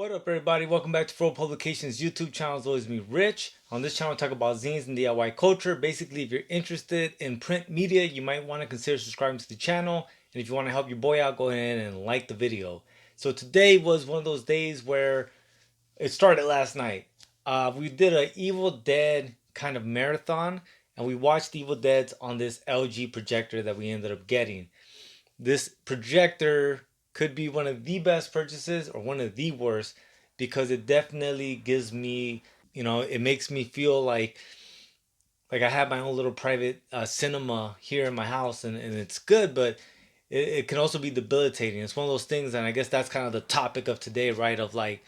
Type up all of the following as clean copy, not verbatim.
What up, everybody? Welcome back to Fro Publications YouTube channel. It's always me, Rich. On this channel, I talk about zines and DIY culture. Basically, if you're interested in print media, you might want to consider subscribing to the channel. And if you want to help your boy out, go ahead and like the video. So today was one of those days where it started last night. We did an Evil Dead kind of marathon, and we watched Evil Dead on this LG projector that we ended up getting. This projector could be one of the best purchases or one of the worst because it definitely gives me, it makes me feel like I have my own little private cinema here in my house, and it's good, but it can also be debilitating. It's one of those things, and I guess that's kind of the topic of today, right? Of like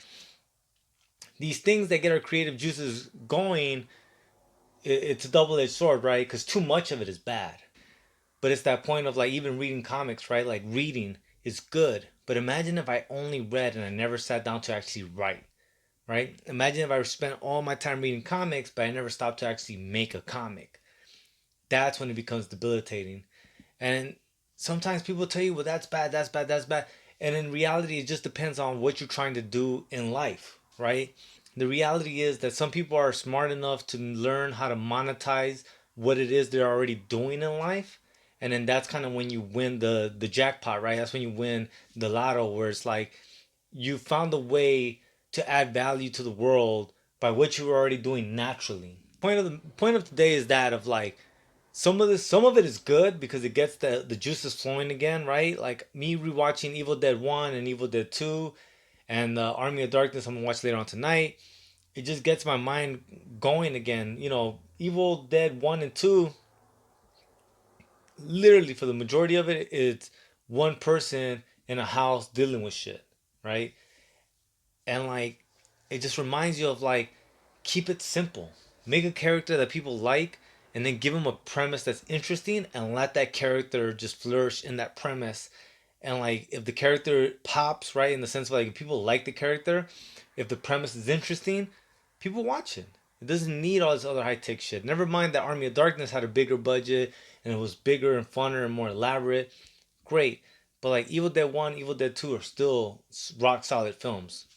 these things that get our creative juices going. It's a double-edged sword, right? Because too much of it is bad. But it's that point of like even reading comics, right? Like reading is good. But imagine if I only read and I never sat down to actually write, right? Imagine if I spent all my time reading comics, but I never stopped to actually make a comic. That's when it becomes debilitating. And sometimes people tell you, well, that's bad, that's bad, that's bad. And in reality, it just depends on what you're trying to do in life, right? The reality is that some people are smart enough to learn how to monetize what it is they're already doing in life. And then that's kind of when you win the jackpot, right? That's when you win the lotto, where it's like you found a way to add value to the world by what you were already doing naturally. Point of today is that of like some of it is good because it gets the juices flowing again, right? Like me rewatching Evil Dead 1 and Evil Dead 2 and Army of Darkness I'm gonna watch later on tonight. It just gets my mind going again. Evil Dead 1 and 2, literally for the majority of it, it's one person in a house dealing with shit, right? And like it just reminds you of like keep it simple. Make a character that people like and then give them a premise that's interesting and let that character just flourish in that premise. And like if the character pops, right, in the sense of like if people like the character, if the premise is interesting, people watch it. It doesn't need all this other high tech shit. Never mind that Army of Darkness had a bigger budget and it was bigger and funner and more elaborate. Great. But like Evil Dead 1, Evil Dead 2 are still rock solid films.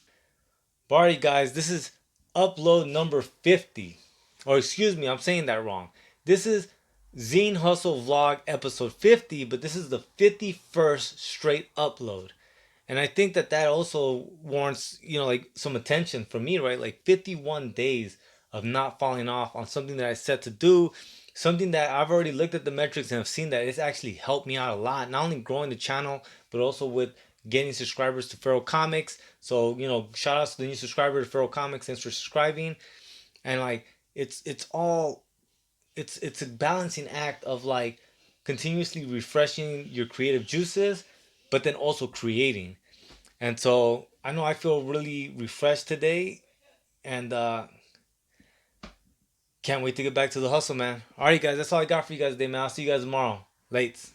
But alright, guys, this is upload number 50. Or excuse me, I'm saying that wrong. This is Zine Hustle Vlog episode 50, but this is the 51st straight upload. And I think that also warrants, like some attention from me, right? Like 51 days of not falling off on something that I set to do, something that I've already looked at the metrics and have seen that it's actually helped me out a lot, not only growing the channel, but also with getting subscribers to Feral Comics. So, shout outs to the new subscriber to Feral Comics. Thanks for subscribing. And like, it's all, it's a balancing act of like continuously refreshing your creative juices, but then also creating. And so I know I feel really refreshed today and can't wait to get back to the hustle, man. All right, guys, that's all I got for you guys today, man. I'll see you guys tomorrow. Lates.